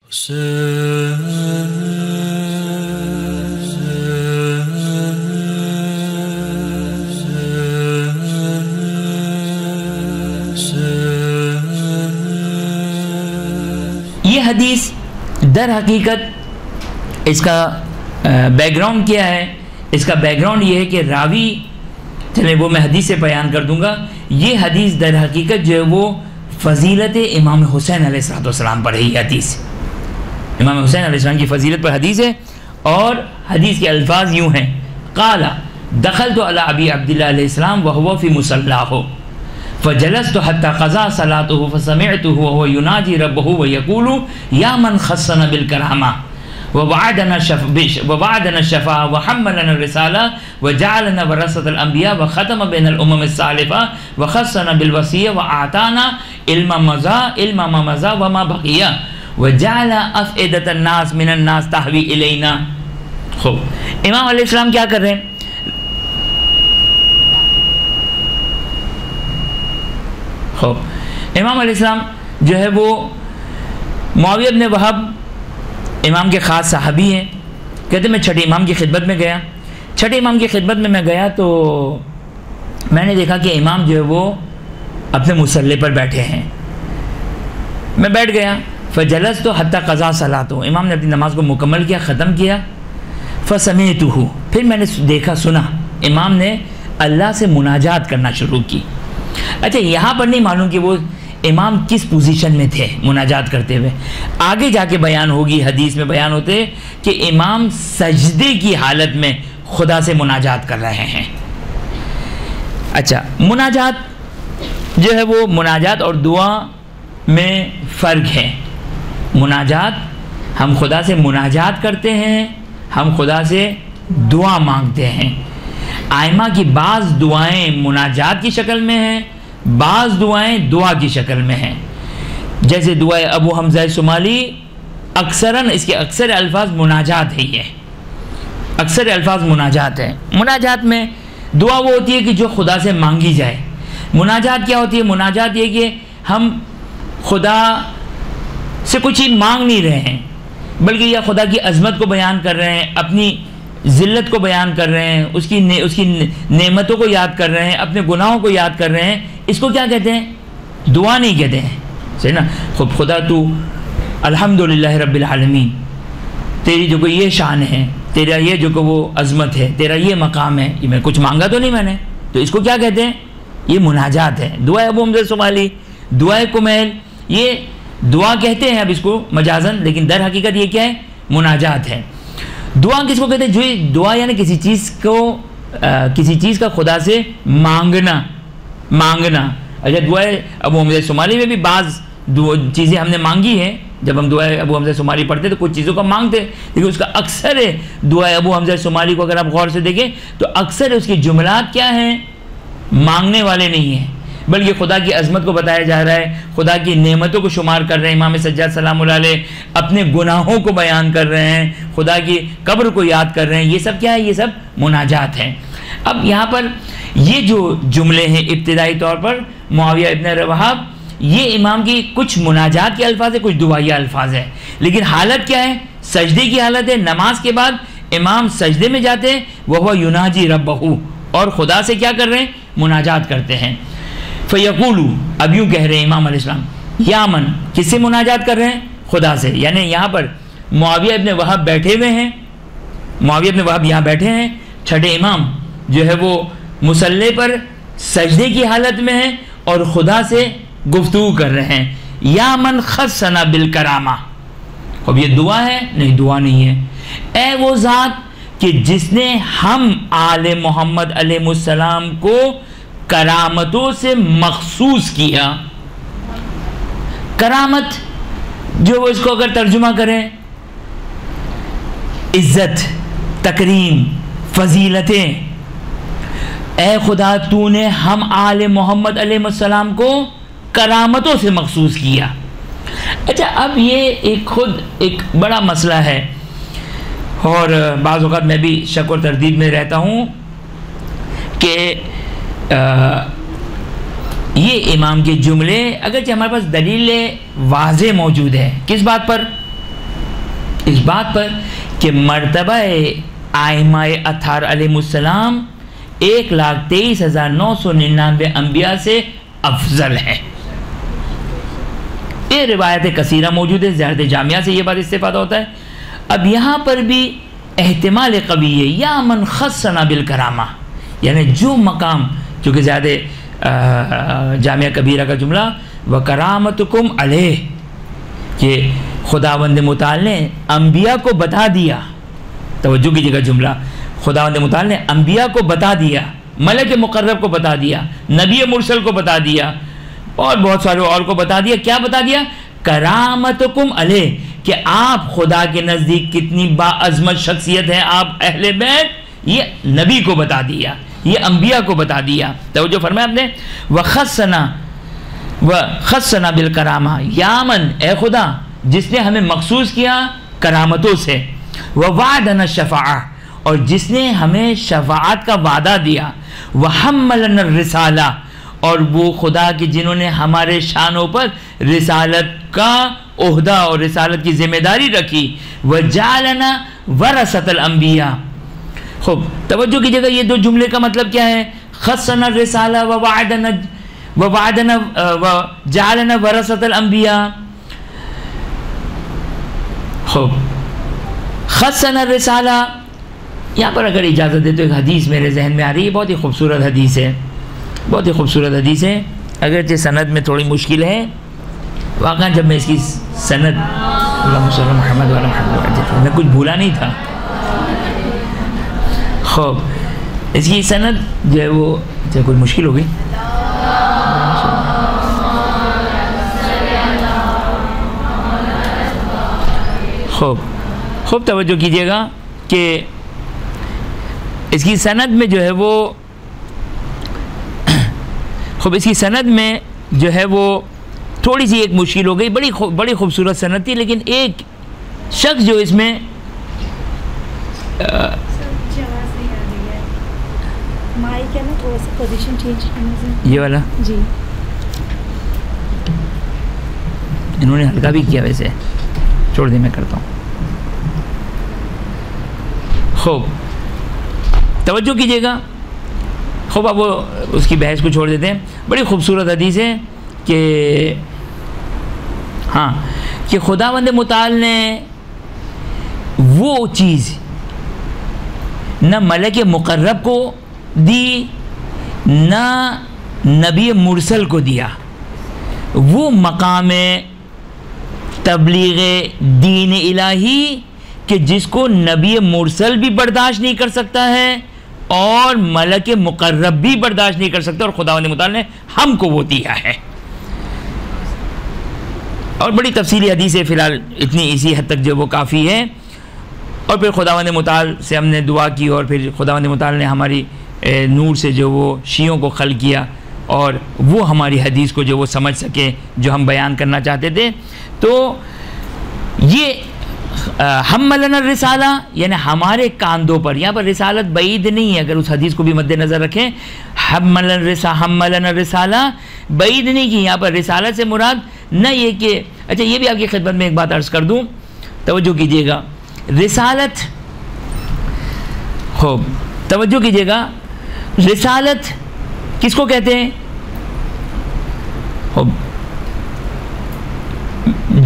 ये हदीस दर हकीकत इसका बैकग्राउंड क्या है? इसका बैकग्राउंड ये है कि रावी, चले वो मैं हदीस से बयान कर दूंगा। ये हदीस दर हकीकत जो है वो फ़जीलत इमाम हुसैन अलैहिस्सलाम पर है। ये हदीस इमाम हुसैन अलैहिस्सलाम की फ़जीलत पर हदीस है और हदीस के अल्फाज यूँ हैं, क़ाला दखलतु अला अबी अब्दिल्लाह अलैहिस्सलाम व हुवा फ़ी मुसल्लाहु फ़जलस्तु हत्ता क़ज़ा सलातहु फ़समिअतुहु व हुवा युनाजी रब्बहु व यक़ूलु या मन ख़स्सना बिल करामा व वअदना शफ़ा व हम्मलना रिसाला व जअलना वरसतल अंबिया व ख़तम बैनल उम्म सालिफ़ा व ख़स्सना बिल वसिय्या व आताना इल्मा मज़ा व मा बक़िया व जअला अफ़इदतन नास मिनन नास तहवी इलैना। खूब, इमाम अलैहिस्सलाम क्या कर रहे हैं? खूब, इमाम अलैहिस्सलाम जो है वो मुआविया इब्न वहब इमाम के ख़ास साहबी हैं। कहते मैं छठे इमाम की खिदमत में गया। छठे इमाम की खिदमत में मैं गया तो मैंने देखा कि इमाम जो है वो अपने मुसल्ले पर बैठे हैं। मैं बैठ गया। फ़जलस तो हत्ता क़ज़ा सलातो, इमाम ने अपनी नमाज को मुकम्मल किया, ख़त्म किया। फ़समिअतुहु, फिर मैंने देखा, सुना इमाम ने अल्लाह से मुनाजात करना शुरू की। अच्छा, यहाँ पर नहीं मालूम कि वो इमाम किस पोजीशन में थे मुनाजात करते हुए, आगे जाके बयान होगी, हदीस में बयान होते कि इमाम सजदे की हालत में खुदा से मुनाजात कर रहे हैं। अच्छा, मुनाजात जो है वो मुनाजात और दुआ में फ़र्क है। मुनाजात, हम खुदा से मुनाजात करते हैं, हम खुदा से दुआ मांगते हैं। आइमा की बाज़ दुआएं मुनाजात की शक्ल में हैं, बाज़ दुआएं दुआ की शक्ल में हैं। जैसे दुआ अबू हमज़ा सुमाली अक्सरन, इसके अक्सर अल्फाज मुनाजात है। ये अक्सर अल्फाज मुनाजात है। मुनाजात में दुआ वो होती है कि जो खुदा से मांगी जाए। मुनाजात क्या होती है? मुनाजात ये कि हम खुदा से कुछ चीज़ मांग नहीं रहे हैं, बल्कि यह खुदा की अज़मत को बयान कर रहे हैं, अपनी ज़िल्लत को बयान कर रहे हैं, उसकी नेमतों को याद कर रहे हैं, अपने गुनाहों को याद कर रहे हैं। इसको क्या कहते हैं? दुआ नहीं कहते हैं, सही ना। खूब, खुदा तू अल्हम्दुलिल्लाह रब्बिल आलमीन, तेरी जो कोई ये शान है, तेरा ये जो को वो अज़मत है, तेरा ये मकाम है, ये मैं कुछ मांगा तो नहीं मैंने, तो इसको क्या कहते हैं? ये मुनाजात है। दुआ अबू हमज़ा सुमाली, दुआ कुमैल, ये दुआ कहते हैं अब इसको मजाजन, लेकिन दर हकीकत ये क्या है? मुनाजात है। दुआ किसको कहते हैं? जो दुआ यानी किसी चीज़ का खुदा से मांगना। अच्छा, दुआ अबू हमज़ा सुमाली में भी बाज़ चीज़ें हमने मांगी हैं। जब हम दुआ अबू हमज़ा सुमाली पढ़ते तो कुछ चीज़ों का मांगते, लेकिन उसका अक्सर है दुआ अबू हमज़ा सुमाली को अगर आप गौर से देखें तो अक्सर उसके जुमलात क्या हैं? मांगने वाले नहीं हैं, बल्कि खुदा की अज़मत को बताया जा रहा है, खुदा की नेमतों को शुमार कर रहे हैं। इमाम सज्जाद सलामुल्लाह अलैह अपने गुनाहों को बयान कर रहे हैं, खुदा की कब्र को याद कर रहे हैं। ये सब क्या है? ये सब मुनाजात है। अब यहाँ पर ये जो जुमले हैं इब्तिदाई तौर पर मुआविया इब्न वहाब, ये इमाम की कुछ मुनाजात के अल्फाज है, कुछ दुआया अल्फाज है, लेकिन हालत क्या है? सजदे की हालत है। नमाज के बाद इमाम सजदे में जाते हैं, वह युनाजी रब्बहू, और खुदा से क्या कर रहे हैं? मुनाजात करते हैं। फ़यक़ूलु, अब यूँ कह रहे हैं इमाम अलैहिस्सलाम, या मन, किससे मुनाजात कर रहे हैं? खुदा से। यानी यहाँ पर मुआविया इब्न वहाब बैठे हुए हैं, मुआविया इब्न वहाब यहाँ बैठे हैं, छठे इमाम जो है वो मुसल्ले पर सजदे की हालत में है और खुदा से गुफ्तगू कर रहे हैं। या मन खस्सना बिल करामा, अब ये दुआ है? नहीं, दुआ नहीं है। ए वो ज़ात कि जिसने हम आले मोहम्मद अलैहिस्सलाम को करामतों से मखसूस किया। करामत जो वो इसको अगर तर्जुमा करें, इज्जत, तकरीम, फजीलतें। ए खुदा तूने हम आले मोहम्मद अलैहिस्सलाम को करामतों से मखसूस किया। अच्छा, अब ये खुद एक बड़ा मसला है और बाज़ औक़ात मैं भी शक और तरदीद में रहता हूँ कि ये इमाम के जुमले, अगरचे हमारे पास दलील वाज़े मौजूद है, किस बात पर? इस बात पर कि मर्तबा आइमाए अथार अलैहिस्सलाम 1,23,999 अम्बिया से अफजल है। ये रिवायत कसीरा मौजूद है, ज़ियारत जामिया से ये बात इस्तेफादा होता है। अब यहाँ पर भी एहतिमाल कवी है, या मन खस्सना बिल करामा, यानी जो मकाम, चूँकि ज़्यादा जामिया कबीरा का जुमला व करामतुकुम अलैह, कि खुदावंद मुताल ने अम्बिया को बता दिया, तवज्जो कीजिएगा जुमला, खुदावंद मुताल ने अम्बिया को बता दिया, मलक मुकर्रब को बता दिया, नबी मुरसल को बता दिया और बहुत सारे और को बता दिया। क्या बता दिया? करामतुकुम अलैह, कि आप खुदा के नज़दीक कितनी बाअज़मत शख्सियत है आप अहले बैत, ये नबी को बता दिया, ये अम्बिया को बता दिया। तवज्जो फरमाया आपने। व खस्सना बिल करामा, यामन ए खुदा जिसने हमें मखसूस किया करामतों से, व वादना शफ़ा, और जिसने हमें शफ़ाअत का वादा दिया, व हम्मलना रिसाला, और वो खुदा के जिन्होंने हमारे शानों पर रिसालत का ओहदा और रिसालत की जिम्मेदारी रखी, व जालना वरसतल अंबिया। खूब तवज्जो कीजिएगा, ये दो जुमले का मतलब क्या है? खस्सना रिसाला व वादना व जालना वरसतल अंबिया। खूब, खस्सना रिसाला, यहाँ पर अगर इजाज़त दे तो एक हदीस मेरे जहन में आ रही है, बहुत ही खूबसूरत हदीस है, बहुत ही खूबसूरत हदीस है, अगरचे सनद में थोड़ी मुश्किल है। वाक़ई जब मैं इसकी सनद मैं कुछ भूला नहीं था। खूब, इसकी सनद जो है वो जो कुछ मुश्किल हो गई। खूब तवज्जो कीजिएगा कि इसकी सनद में जो है वो खूब, इसकी सनद में जो है वो थोड़ी सी एक मुश्किल हो गई। बड़ी खूबसूरत सनद थी, लेकिन एक शख्स जो इसमें ये वाला जी, इन्होंने हल्का भी किया, वैसे छोड़ दे, मैं करता हूँ। खूब तवज्जो कीजिएगा। खूब, अब वो उसकी बहस को छोड़ देते हैं। बड़ी खूबसूरत हदीस है कि हाँ, कि खुदावंद मुताल ने वो चीज़ न मलक मुकर्रब को दी न नबी मुरसल को दिया, वो मकाम तबलीग दीन इलाही कि जिसको नबी मुरसल भी बर्दाश्त नहीं कर सकता है और मलक मुकर्रब भी बर्दाश्त नहीं कर सकता, और खुदावंद मुताल ने हमको वो दिया है। और बड़ी तफसीली हदीस है, फ़िलहाल इतनी इसी हद तक जो वो काफ़ी है। और फिर खुदावंद मुताल से हमने दुआ की, और फिर खुदावंद मुताल ने हमारी नूर से जो वो शियों को खल किया, और वो हमारी हदीस को जो वो समझ सके जो हम बयान करना चाहते थे। तो ये हम्मलना रिसाला, यानी हमारे कांधों पर, यहाँ पर रिसालत बईद नहीं है, अगर उस हदीस को भी मद्देनज़र रखें। हम्मलना रिसाला बईद नहीं की, यहाँ पर रिसालत से मुराद न ये कि, अच्छा ये भी आपकी खिदमत में एक बात अर्ज़ कर दूँ, तवज्जो कीजिएगा। रिसालत, हो तवज्जो कीजिएगा, रिसालत किसको कहते हैं? हो,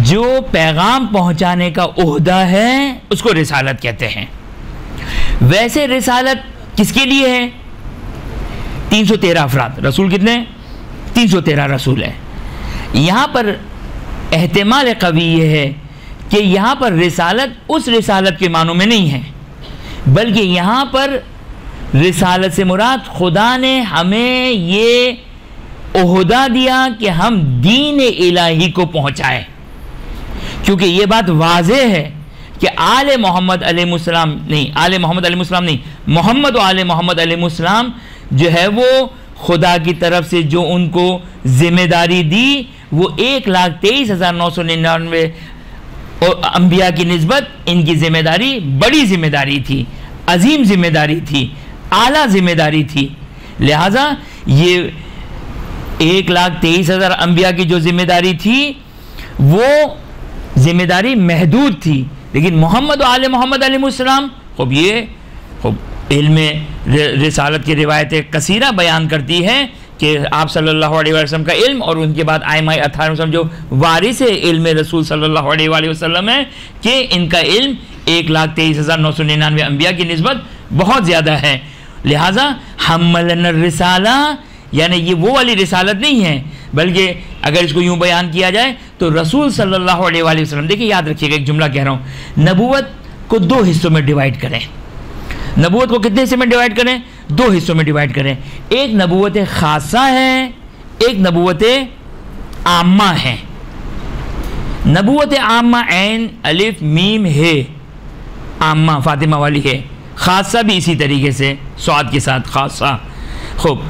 जो पैगाम पहुंचाने का ओहदा है उसको रिसालत कहते हैं। वैसे रिसालत किसके लिए है? 313 अफराद, रसूल कितने? 313 रसूल है। यहाँ पर एहतिमाल कवी ये है कि यहाँ पर रिसालत उस रिसालत के मानों में नहीं है, बल्कि यहाँ पर रिसालत से मुराद खुदा ने हमें ये ओहदा दिया कि हम दीन इलाही को पहुँचाएँ। क्योंकि ये बात वाज़ेह है कि आले मोहम्मद अलैहिस्सलाम नहीं, आले मोहम्मद अलैहिस्सलाम नहीं, मोहम्मद व आले मोहम्मद अलैहिस्सलाम जो है वो खुदा की तरफ से जो उनको ज़िम्मेदारी दी, वो 1,23,999 अंबिया की निस्बत इनकी ज़िम्मेदारी बड़ी ज़िम्मेदारी थी, अजीम ज़िम्मेदारी थी, आला ज़िम्मेदारी थी। लिहाजा ये 1,23,000 अंबिया की जो ज़िम्मेदारी थी वो ज़िम्मेदारी महदूद थी, लेकिन मोहम्मद व आले मोहम्मद अलैहिस्सलाम खूब ये खूब इल्म रिसालत की रिवायतें कसीरा बयान करती है कि आप सल्लल्लाहु अलैहि वसल्लम का इल्म और उनके बाद आइमाए अत्हार वसल्लम जो वारिस इल्म रसूल सल्लल्लाहु अलैहि वसल्लम है कि इनका इल्म 1,23,999 अम्बिया की निस्बत बहुत ज़्यादा है। लिहाजा हम्मलन रिसाला, यानी ये वो वाली रिसालत नहीं है, बल्कि अगर इसको यूँ बयान किया जाए तो रसूल सल्लल्लाहु अलैहि वसल्लम, देखिए याद रखिएगा एक जुमला कह रहा हूँ, नबूवत को 2 हिस्सों में डिवाइड करें। नबूवत को कितने हिस्से में डिवाइड करें? 2 हिस्सों में डिवाइड करें। एक नबूवत खासा है, एक नबूवत आम्मा है। नबूवत आम्मा ऐन अलिफ मीम है, आम्मा फातिमा वाली है। खासा भी इसी तरीके से स्वाद के साथ खासा। खूब,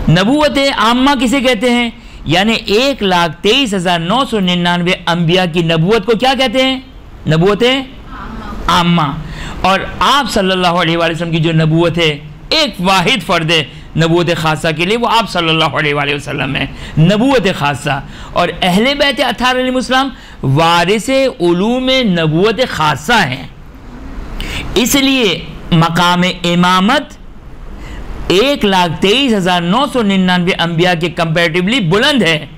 नबूवत आम्मा किसे कहते हैं? यानी 1,23,999 अम्बिया की नबूवत को क्या कहते हैं? नबूवत आम्मा। और आप सल्लल्लाहु अलैहि वसल्लम की जो नबूवत है, एक वाहिद फ़र्द है नबूवत खासा के लिए, वो आप सल्लल्लाहु अलैहि वसल्लम है, नबूवत खासा। और अहले बैत अत्हार अलैहिस्सलाम वारिस उलूम नबूवत खासा हैं। इसलिए मकाम इमामत 1,23,999 अम्बिया के कंपैरेटिवली बुलंद है,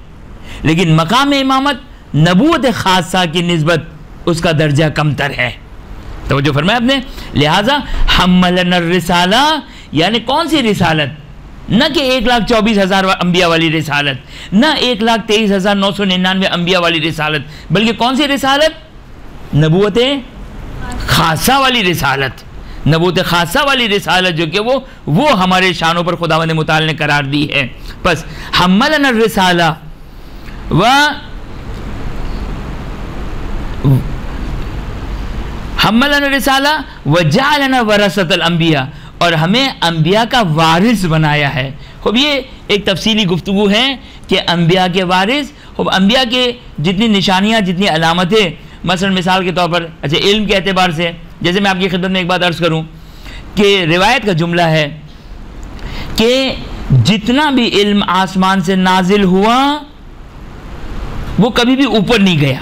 लेकिन मकाम इमामत नबूवत खासा की निस्बत उसका दर्जा कमतर है। तो जो फरमाया आपने, लिहाजा हम्मलन रिसाला, यानी कौन सी रिसालत? न कि 1,24,000 अम्बिया वाली रिसालत, न 1,23,999 अम्बिया वाली रिसालत, बल्कि कौन सी रिसालत? नबूवत खासा वाली रिसालत। नबूवत खासा वाली रिसालत जो कि वो हमारे शानों पर खुदावंद मुताल ने करार दी है। बस हम्मलन रिसाला व हम्मलन रिसाला व जालना वरसतल अंबिया, और हमें अंबिया का वारिस बनाया है। खूब, ये एक तफसीली गुफ्तगू है कि अंबिया के वारिस, खूब अंबिया के जितनी निशानियाँ, जितनी अलामतें, मसलन मिसाल के तौर पर, अच्छा इल्म के एतबार से, जैसे मैं आपकी खिदमत में एक बात अर्ज़ करूँ कि रिवायत का जुमला है कि जितना भी इल्म आसमान से नाजिल हुआ वो कभी भी ऊपर नहीं गया।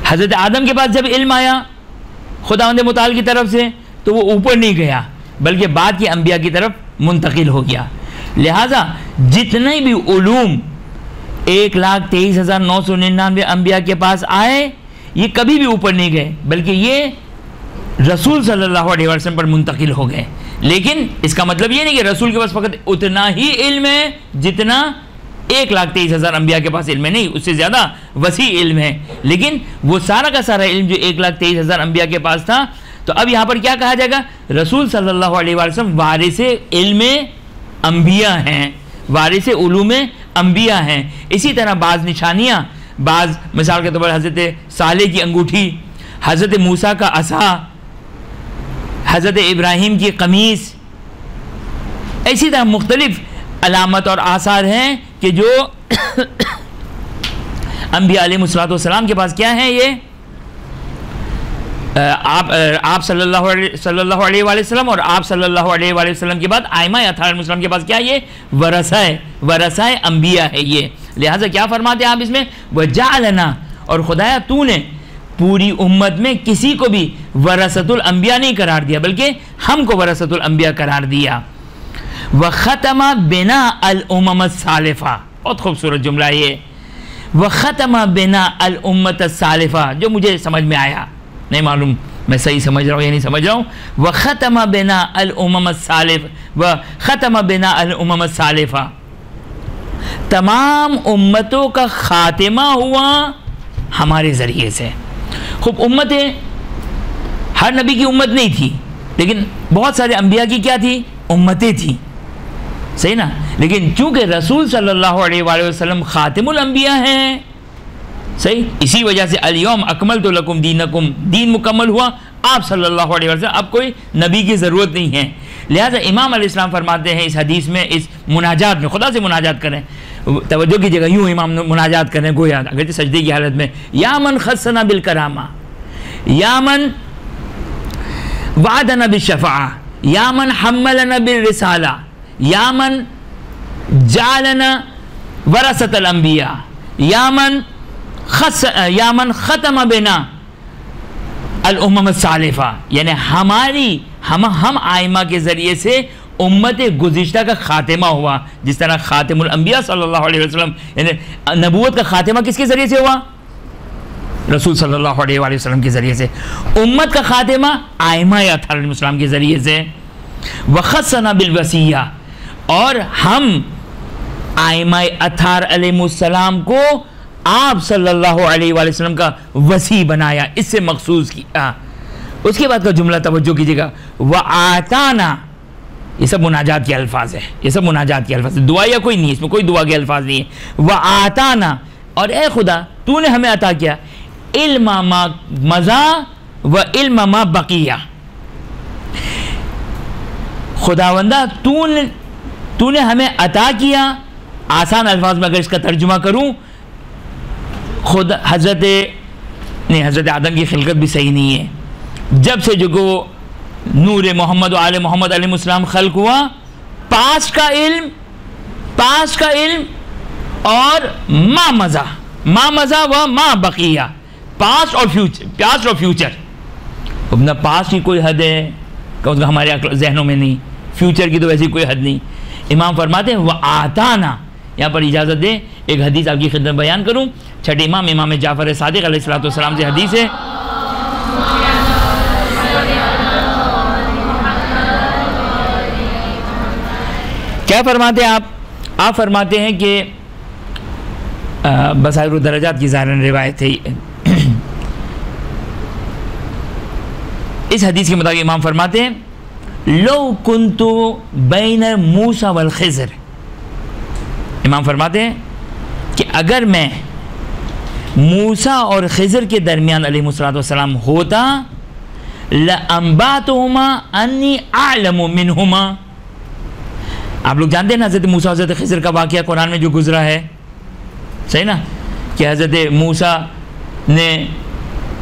हज़रत आदम के पास जब इल्म आया खुदावंद मुताल की तरफ से, तो वो ऊपर नहीं गया, बल्कि बाद की अंबिया की तरफ मुंतकिल हो गया। लिहाजा जितने भी उलूम 1,23,999 अम्बिया के पास आए, ये कभी भी ऊपर नहीं गए, बल्कि ये रसूल सल्लल्लाहु अलैहि वसल्लम पर मुंतकिल हो गए। लेकिन इसका मतलब ये नहीं कि रसूल के पास फ़कत उतना ही इल्म है जितना 1,23,000 अम्बिया के पास इल्म है, नहीं, उससे ज़्यादा वसी इल्म है। लेकिन वो सारा का सारा इल्म जो 1,23,000 अम्बिया के पास था, तो अब यहाँ पर क्या कहा जाएगा? रसूल सल्लल्लाहु अलैहि वसल्लम वारिस इल्म अम्बिया हैं, वारिस उलूम अम्बिया हैं। इसी तरह बाज़ निशानियाँ, बाज़ मिसाल के तौर पर हज़रत सालेह की अंगूठी, हज़रत मूसा का असा, हज़रत इब्राहीम की कमीज़, इसी तरह मुख्तलिफ़ अलामत और आसार हैं कि जो अंबिया अलैहिस्सलाम के पास क्या है? ये आप सल्लल्लाहु अलैहि वसल्लम और आप सल्लल्लाहु अलैहि वसल्लम के बाद आइमा अत्हार अलैहिस्सलाम के पास क्या? ये वरसा अंबिया है ये। लिहाजा क्या फरमाते हैं आप इसमें? वजालना, और खुदाया तूने पूरी उम्मत में किसी को भी वरसतुल अंबिया नहीं करार दिया, बल्कि हमको वरसतुल अंबिया करार दिया। व ख़तमा बिना अल उम्मत सालिफा, बहुत खूबसूरत जुमला ये, व ख़तमा बिना अल उम्मत सालिफा, जो मुझे समझ में आया, नहीं मालूम मैं सही समझ रहा हूँ या नहीं समझ रहा हूँ। व ख़तमा बिना अल उम्मत सालिफ, व ख़तमा बिना अल उम्मत सालिफा, तमाम उम्मतों का ख़ातिमा हुआ हमारे ज़रिए से। खूब, उम्मतें, हर नबी की उम्मत नहीं थी, लेकिन बहुत सारे अंबिया की क्या थी? उम्मतें थी, सही ना। लेकिन चूँकि रसूल सल्लल्लाहु अलैहि वसल्लम ख़ातिमुल अंबिया हैं, सही, इसी वजह से अल-यौम अकमलतु लकुम दीनकुम, दीन मुकम्मल हुआ आप सल्लल्लाहु अलैहि वसल्लम, अब कोई नबी की ज़रूरत नहीं है। लिहाजा इमाम अलैहिस्सलाम फरमाते हैं इस हदीस में, इस मुनाजात में, खुदा से मुनाजात करें, तवज्जो की जगह यूँ इमाम मुनाजात करें गोया अगर सजदे की हालत में, या मन खस्सना बिल करामा, या मन वादना बिल शफ़ा, या मन हम्मलना बिल रिसाला, या मन जालना वरसतल अंबिया, या मन ख़तम बिना अल उम्मम सालिफा, यानी हम आइमा के ज़रिए से उम्मत गुज़िश्ता का ख़ातिमा हुआ। जिस तरह ख़ातिमुल अंबिया सल्लल्लाहु अलैहि वसल्लम, यानी नबूवत का ख़ातिमा किसके ज़रिए से हुआ? रसूल सल्लल्लाहु अलैहि वसल्लम के ज़रिए से। उम्मत का ख़ातिमा आइमा अत्हार अलैहिस्सलाम के ज़रिए से। वख़स्सना बिल वसिया, और हम आइमा अत्हार अलैहिस्सलाम को आप सल्लल्लाहु अलैहि वसल्लम का वसी बनाया, इससे मखसूस किया। उसके बाद का जुमला तवज्जो कीजिएगा, व आताना, ये सब मुनाजात के अल्फाज है, ये सब मुनाजात के अल्फाज है, दुआ या कोई नहीं, इसमें कोई दुआ के अल्फाज नहीं है। व आताना, और ए खुदा तूने हमें अता किया, इल्मा मा मज़ा व इल्मा मा बकिया। खुदावंदा तूने हमें अता किया। आसान अल्फाज में अगर इसका तर्जुमा करूँ, खुद हज़रत आदम की खिलकत भी सही नहीं है। जब से जो को नूर मोहम्मद व आले मोहम्मद अलैहिस्सलाम खल्क हुआ, पास का इल्म और मा मज़ा व मा बकिया, पास्ट और फ्यूचर। अब ना पास्ट की कोई हद है क्योंकि हमारे जहनों में नहीं, फ्यूचर की तो वैसी कोई हद नहीं। इमाम फरमाते हैं वह आताना, यहाँ पर इजाज़त दे एक हदीस आपकी खिदमत बयान करूँ। छठे इमाम जाफ़र सादिक़ अलैहिस्सलाम से हदीस है, क्या फरमाते हैं आप फरमाते हैं कि बसाइर दरजात की ज़ाहिरन रिवायत है। इस हदीस के मुताबिक इमाम फरमाते हैं लो कुन्तु बैन मूसा वल खिज़र, इमाम फरमाते हैं कि अगर मैं मूसा और खिज़र के दरमियान अलैहिस्सलाम होता, लअंबातुहुमा अन्नी अअलमु मिनहुमा। आप लोग जानते हैं ना हज़रत मूसा और हज़रत खिज़र का वाक़या कुरान में जो गुज़रा है, सही ना, कि हज़रत मूसा ने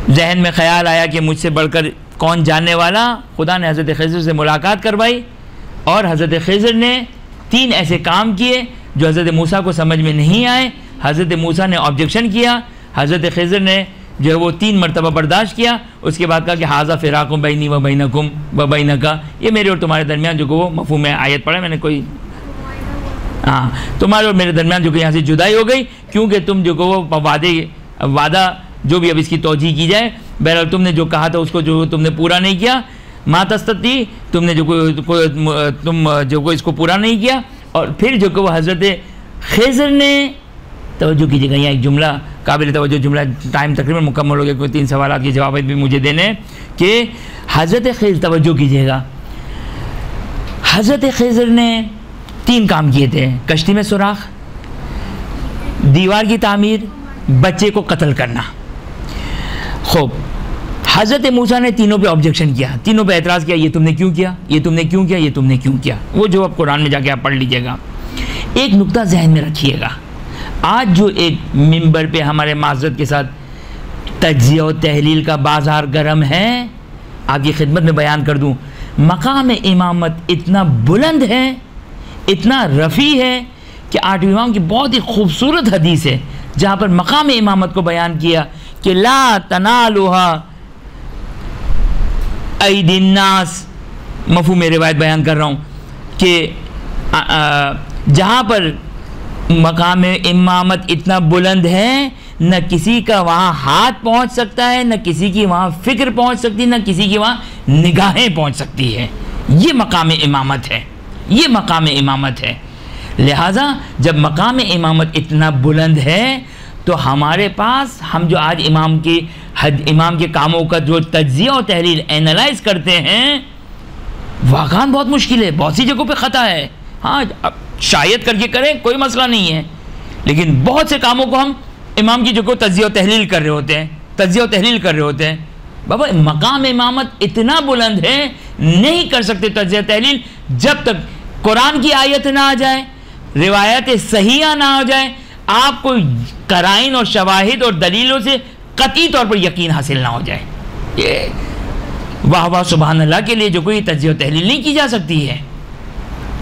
जहन में ख़याल आया कि मुझसे बढ़कर कौन जानने वाला, खुदा ने हज़रत खिज़र से मुलाकात करवाई और हज़रत खिज़र ने 3 ऐसे काम किए जो हज़रत मूसा को समझ में नहीं आए। हज़रत मूसा ने ऑब्जेक्शन किया, हज़रत खिज़र ने जो है वो 3 मरतबा बर्दाश्त किया। उसके बाद कहा कि हाज़ा फ़िराक़ुम बैनी व बैनकुम व बैनका, ये मेरे और तुम्हारे दरमियान जो को वो मफ़हूम आयत पढ़ा मैंने कोई, हाँ, तुम्हारे और मेरे दरमियान जो कि यहाँ से जुदाई हो गई, क्योंकि तुम जो को वो वादा जो भी अब इसकी तौजीह की जाए, बहरहाल तुमने जो कहा था उसको जो तुमने पूरा नहीं किया। मातस्तती, तुमने जो तुम जो को इसको पूरा नहीं किया। और फिर जो को वो हज़रत खिज़र ने, तवज्जो कीजिएगा, यहाँ एक जुमला काबिल तवज्जो जुमला, टाइम तकरीबन मुकम्मल हो गया, कोई 3 सवाल के जवाब भी मुझे देने कि हज़रत खिज़र, तवज्जो कीजिएगा, हज़रत खिज़र ने 3 काम किए थे, कश्ती में सुराख, दीवार की तामीर, बच्चे को कत्ल करना। खूब, हज़रत मूसा ने तीनों पे ऑब्जेक्शन किया, तीनों पे एतराज़ किया, ये तुमने क्यों किया, ये तुमने क्यों किया, ये तुमने क्यों किया। वो जो अब कुरान में जाके आप पढ़ लीजिएगा। एक नुक्ता जहन में रखिएगा, आज जो एक मिंबर पे हमारे माज़रत के साथ तज्ज़िया और तहलील का बाज़ार गर्म है, आपकी खिदमत में बयान कर दूँ, मकाम इमामत इतना बुलंद है, इतना रफ़ी है कि 8वें इमाम की बहुत ही खूबसूरत हदीस है जहाँ पर मकाम इमामत को बयान किया कि ला तनालुहा ऐदिन्नास, मफ़हूम रिवायत बयान कर रहा हूँ कि जहाँ पर मकाम इमामत इतना बुलंद है, न किसी का वहाँ हाथ पहुँच सकता है, न किसी की वहाँ फ़िक्र पहुँच सकती है, न किसी की वहाँ निगाहें पहुँच सकती है। ये मकाम इमामत है, ये मकाम इमामत है। लिहाजा जब मकाम इमामत इतना बुलंद है तो हमारे पास, हम जो आज इमाम के कामों का जो तज्ज़िया और तहलील एनालाइज करते हैं, वाक़ई बहुत मुश्किल है, बहुत सी जगहों पे ख़ता है। हाँ, अब शायद करके करें, कोई मसला नहीं है, लेकिन बहुत से कामों को हम इमाम की जगह तज्ज़िया और तहलील कर रहे होते हैं, तज्ज़िया और तहलील कर रहे होते हैं। बाबा, मकाम इमामत इतना बुलंद है, नहीं कर सकते तज्ज़िया तहलील जब तक कुरान की आयत ना आ जाए, रिवायत सहीहा ना हो जाए, आपको कराइन और शवाहिद और दलीलों से कतई तौर पर यकीन हासिल ना हो जाए। ये वाह वाह सुभान अल्लाह के लिए जो कोई तज्ज़िया और तहलील नहीं की जा सकती है।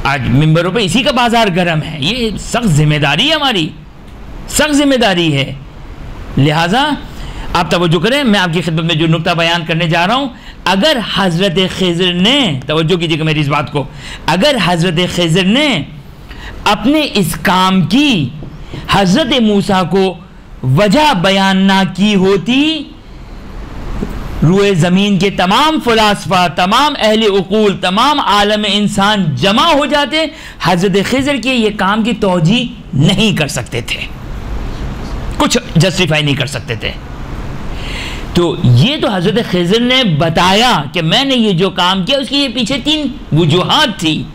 आज मिंबरों पे इसी का बाजार गर्म है, ये सख्त जिम्मेदारी है, हमारी सख्त जिम्मेदारी है। लिहाजा आप तवज्जो करें, मैं आपकी खिदमत में जो नुक्ता बयान करने जा रहा हूं, अगर हज़रत खिज़र ने, तवज्जो कीजिएगा मेरी इस बात को, अगर हज़रत खिज़र ने अपने इस काम की हज़रत मूसा को वजह बयान ना की होती, रूए ज़मीन के तमाम फ़लासफ़ा, तमाम अहले उक़ूल, तमाम आलम इंसान जमा हो जाते, हज़रत खिज़र के ये काम की तौजी नहीं कर सकते थे, कुछ जस्टिफाई नहीं कर सकते थे। तो ये तो हज़रत खिज़र ने बताया कि मैंने ये जो काम किया उसकी ये पीछे 3 वजूहात थी।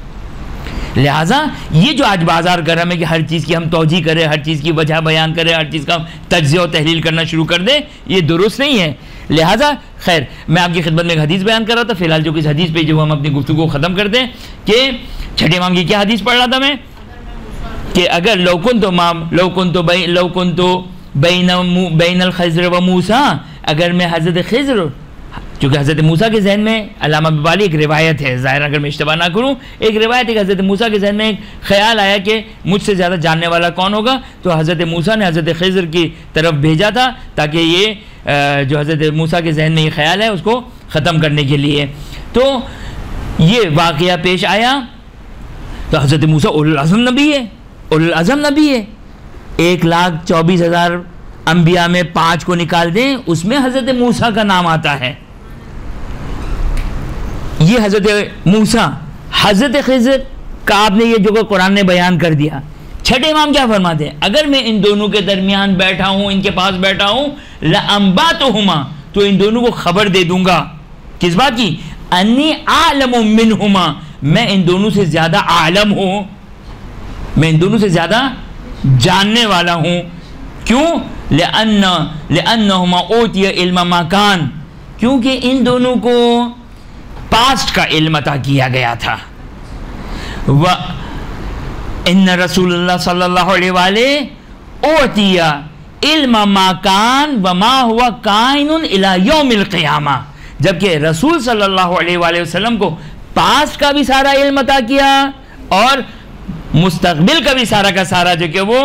लिहाजा ये जो आज बाजार गर्म है कि हर चीज़ की हम तौजी करें, हर चीज़ की वजह बयान करें, हर चीज़ का तज्ज़िया और तहलील करना शुरू कर दें, ये दुरुस्त नहीं है। लिहाजा खैर, मैं आपकी खिदमत में एक हदीस बयान कर रहा था। फिलहाल जो कि इस हदीस पे जो हम अपनी गुफ्तगू को ख़त्म कर दें कि छठे इमाम की क्या हदीस पढ़ रहा था मैं, कि अगर लौकुन तो बैनल खिज़र व मूसा, अगर मैं हज़रत खिज़र, चूँकि हज़रत मूसा के जहन में, अल्लामा बिबाली एक रिवायत है, ज़ाहिर अगर मैं इश्तिबाह ना करूँ, एक रिवायत है कि हज़रत मूसा के जहन में एक ख्याल आया कि मुझसे ज़्यादा जानने वाला कौन होगा, तो हज़रत मूसा ने हज़रत खिज़र की तरफ भेजा था ताकि ये जो हज़रत मूसा के जहन में ये ख्याल है उसको ख़त्म करने के लिए। तो ये वाक़या पेश आया, तो हज़रत मूसा उलुल अज़्म नबी है, उलुल अज़्म नबी है। 1,24,000 अंबिया में 5 को निकाल दें, उसमें हज़रत मूसा का नाम आता है। ये हज़रत मूसा, हज़रत खिज़र का आपने ये जो कुरान ने बयान कर दिया। छठे इमाम क्या फरमाते हैं, अगर मैं इन दोनों के दरमियान बैठा हूँ, इनके पास बैठा हूँ, लअंबातुहुमा, तो इन दोनों को खबर दे दूंगा, किस बात की, अन्नी आलमु मिनहुमा, मैं इन दोनों से ज़्यादा आलम हूँ, मैं इन दोनों से ज़्यादा जानने वाला हूँ। क्यों? लिअन्नहुमा ऊतिया इल्म मकान, क्योंकि इन दोनों को पास्ट का इल्म अता किया गया था। व इन्न रसूलुल्लाह सल्लल्लाहु अलैहि ऊतिया इल्म मकान व मा हुवा काइनुन इला यौमिल क़ियामा, जबकि रसूल सल्लल्लाहु अलैहि वसल्लम को पास्ट का भी सारा इल्म अता किया और मुस्तकबिल का भी सारा का सारा जो कि वो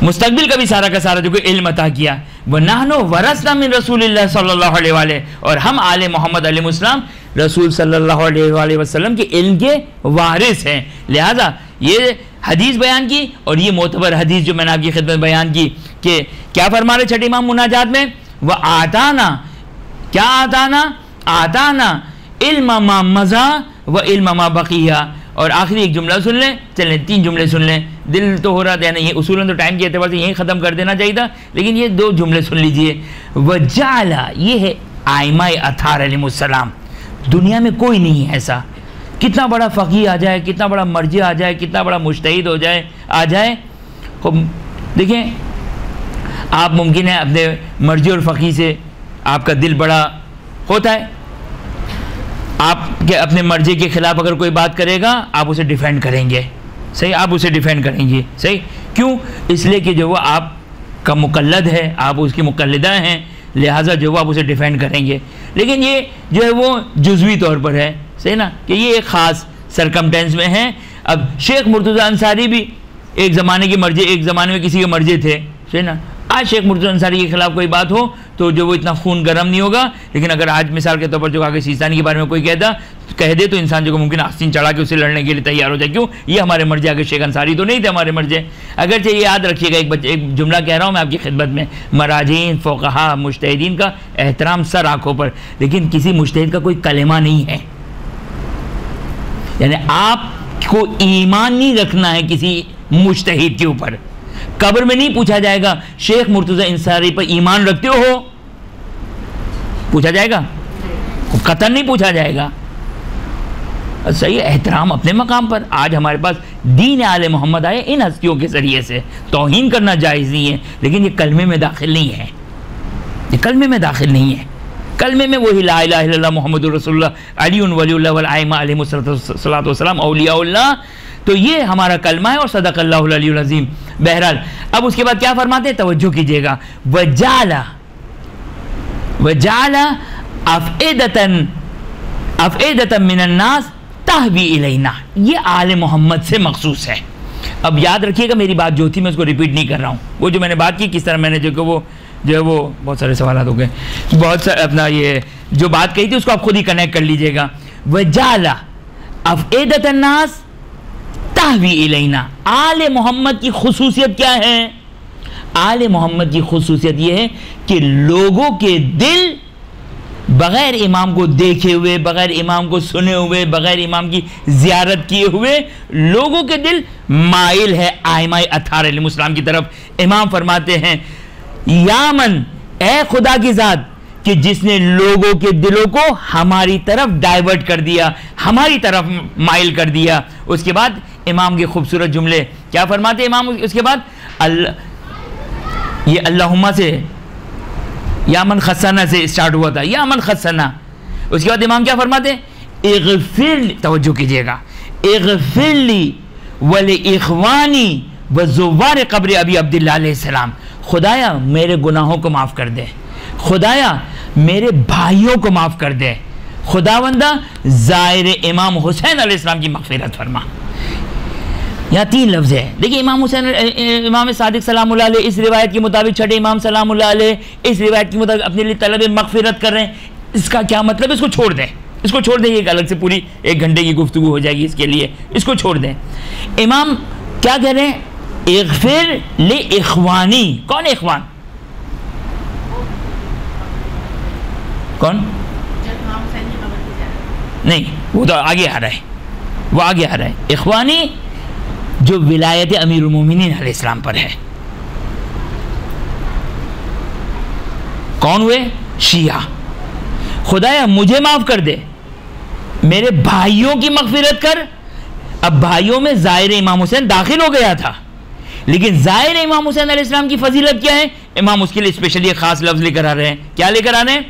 मुस्तकबिल का भी सारा का सारा जो कि इल्म अता किया। वह नाहनो वरसना मिन रसूलिल्लाह सल्लल्लाहु अलैहि, और हम आले मोहम्मद अलैहिस्सलाम रसूल सल्लल्लाहु अलैहि वसल्लम के इल्म के वारिस हैं। लिहाजा ये हदीस बयान की, और ये मोतबर हदीस जो मैंने आपकी खिदमत बयान की कि क्या फरमा रहे छठे इमाम मुनाजात में, वह आताना, क्या आताना, आताना इल्म मा मज़ा व इल्म मा बक़िया। और आखिरी एक जुमला सुन लें, चलें 3 जुमले सुन लें, दिल तो हो रहा था, यानी ये उसूलन तो टाइम के एतबार से यहीं ख़त्म कर देना चाहिए था, लेकिन ये 2 जुमले सुन लीजिए। वजाला, ये है आइमाए अथार अलैहिस्सलाम, दुनिया में कोई नहीं है ऐसा, कितना बड़ा फ़क़ीह आ जाए, कितना बड़ा मर्जी आ जाए, कितना बड़ा मुज्तहिद हो जाए आ जाए, देखें आप मुमकिन है अपने मर्जी और फ़क़ीह से आपका दिल बड़ा होता है, आपके अपने मर्जी के ख़िलाफ़ अगर कोई बात करेगा आप उसे डिफेंड करेंगे, सही, आप उसे डिफेंड करेंगे, सही, क्यों? इसलिए कि जो वो आपका मुक़ल्लद है, आप उसकी मुक़ल्लिदा हैं, लिहाजा जो वो आप उसे डिफेंड करेंगे। लेकिन ये जो है वो जुज़वी तौर पर है, सही ना, कि ये एक ख़ास सरकमटेंस में है। अब शेख मुर्तज़ा अंसारी भी एक ज़माने की मर्जी, एक ज़माने में किसी के मर्जी थे, सही ना। आज शेख मुर्तज़ा अंसारी के ख़िलाफ़ कोई बात हो तो जो वो इतना खून गर्म नहीं होगा, लेकिन अगर आज मिसाल के तौर पर जो आगे सीस्तानी के बारे में कोई कह दे तो इंसान जो मुमकिन आस्तीन चढ़ा के उसे लड़ने के लिए तैयार हो जाए। क्यों? ये हमारे मर्जी, आगे शेख अंसारी तो नहीं थे हमारे मर्जी। अगर चाहिए याद रखिएगा, एक जुमला कह रहा हूँ मैं आपकी खिदमत में, मराजीन, फ़ुक़हा, मुज्तहिदीन का एहतराम सर आँखों पर, लेकिन किसी मुज्तहिद का कोई कलेमा नहीं है, यानी आपको ईमान नहीं रखना है किसी मुज्तहिद के ऊपर। कब्र में नहीं पूछा जाएगा शेख मुर्तज़ा अंसारी पर ईमान रखते हो, पूछा जाएगा? कतन नहीं पूछा जाएगा। सही, एहतराम अपने मकाम पर। आज हमारे पास दीन आले मोहम्मद आए इन हस्तियों के ज़रिए से, तौहीन करना जायज़ नहीं है, लेकिन ये कलमे में दाखिल नहीं है, ये कलमे में दाखिल नहीं है। कलमे में वही ला इलाहा इल्लल्लाह मुहम्मदुर रसूलुल्लाह अलीउन वलीउल्लाह वल आइम्मा अलैहिमुस्सलातु वस्सलाम औलियाउल्लाह, तो ये हमारा कलमा है और सदक़ल्लाहुल अलीयुल अज़ीम। बहरहाल अब उसके बाद क्या फरमाते हैं, तवज्जो कीजिएगा, वजाला अफ़इदतन मिनन्नास तहवी इलैना, ये आले मोहम्मद से मखसूस है। अब याद रखिएगा मेरी बात जो थी मैं उसको रिपीट नहीं कर रहा हूँ, वो जो मैंने बात की किस तरह मैंने जो कि वो जो है वो बहुत सारे सवाल हो गए, बहुत सारे अपना ये जो बात कही थी उसको आप खुद ही कनेक्ट कर लीजिएगा। वजाला अफ़एदत अन्नास ताहवी इलैना। आले मोहम्मद की खुसूसियत क्या है? आले मोहम्मद की खुसूसियत यह है कि लोगों के दिल बग़ैर इमाम को देखे हुए, बग़ैर इमाम को सुने हुए, बग़ैर इमाम की ज़ियारत किए हुए लोगों के दिल माइल है आइमाए अत्हार अलैहिस्सलाम की तरफ। इमाम फरमाते हैं, या मन, ए खुदा की ज़ात कि जिसने लोगों के दिलों को हमारी तरफ डाइवर्ट कर दिया, हमारी तरफ माइल कर दिया। उसके बाद इमाम के खूबसूरत जुमले क्या फरमाते इमाम? उसके बाद ये अल्लाहुम्मा से, या मन खस्सना से स्टार्ट हुआ था, या मन खस्सना। उसके बाद इमाम क्या फरमाते? इग़फिर, तवज्जो कीजिएगा, इग़फिरली वली इख़वानी व ज़ुव्वार क़ब्र अबी अब्दुल्लाह अलैहिस्सलाम। खुदाया मेरे गुनाहों को माफ़ कर दे, खुदाया मेरे भाइयों को माफ़ कर दे, खुदावंदा ज़ाहिर इमाम हुसैन अलैहिस्सलाम की मग़फ़िरत फरमा। यहाँ 3 लफ्ज़ है। देखिए इमाम हुसैन, इमाम सादिक सलामुल्लाह अलैह इस रिवायत के मुताबिक, छठे इमाम सलामुल्लाह अलैह इस रिवायत के मुताबिक अपने लिए तलब मग़फ़िरत कर रहे हैं। इसका क्या मतलब है? इसको छोड़ दें, इसको छोड़ दें, एक अलग से पूरी 1 घंटे की गुफ्तगू हो जाएगी इसके लिए, इसको छोड़ दें। इमाम क्या कह रहे हैं? इग़फिर ले इख़वानी। कौन है इख़वान? कौन? नहीं, वो तो आगे आ रहा है, वो आगे आ रहा है। इख़वानी जो विलायत अमीरुल मोमिनीन अलैहिस्सलाम पर है। कौन हुए? शिया। खुदाया मुझे माफ़ कर दे, मेरे भाइयों की मग़फ़िरत कर। अब भाइयों में ज़ाहिर इमाम हुसैन दाखिल हो गया था, लेकिन ज़ाहिर इमाम हुसैन अलैहिस्सलाम की फजीलत क्या है? इमाम उसके लिए स्पेशली एक ख़ास लफ्ज़ लेकर आ रहे हैं। क्या लेकर आ रहे हैं?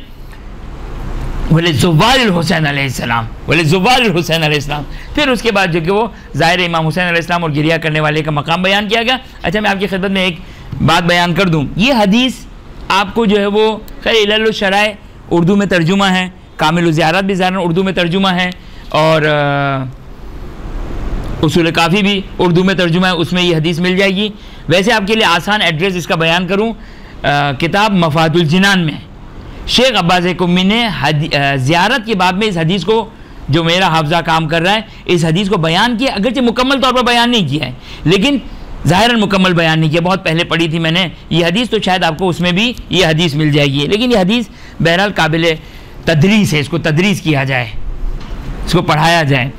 वले ज़ुव्वारिल हुसैन अलैहिस्सलाम, वले ज़ुव्वारिल हुसैन अलैहिस्सलाम। फिर उसके बाद जो कि वो ज़ाहिर इमाम हुसैन अलैहिस्सलाम और गिरिया करने वाले का मकाम बयान किया गया। अच्छा, मैं आपकी खिदमत में एक बात बयान कर दूँ। ये हदीस आपको जो है वो खैर इल्ल शराय उर्दू में तर्जुमा है, कामिल ज़ियारत भी ज़ाहिर उर्दू में तर्जुमा है, और उसूल काफ़ी भी उर्दू में तर्जुमा है, उसमें ये हदीस मिल जाएगी। वैसे आपके लिए आसान एड्रेस इसका बयान करूँ, किताब मफ़ातुल जिनान में शेख अब्बास कुम्मी ने ज़ियारत के बाब में इस हदीस को, जो मेरा हाफ़ज़ा काम कर रहा है, इस हदीस को बयान किया। अगरचे मुकम्मल तौर पर बयान नहीं किया है, लेकिन ज़ाहिरन मुकम्मल बयान नहीं किया। बहुत पहले पढ़ी थी मैंने ये हदीस, तो शायद आपको उसमें भी ये हदीस मिल जाएगी। लेकिन ये हदीस बहरहाल काबिल तदरीस है, इसको तदरीस किया जाए, इसको पढ़ाया जाए।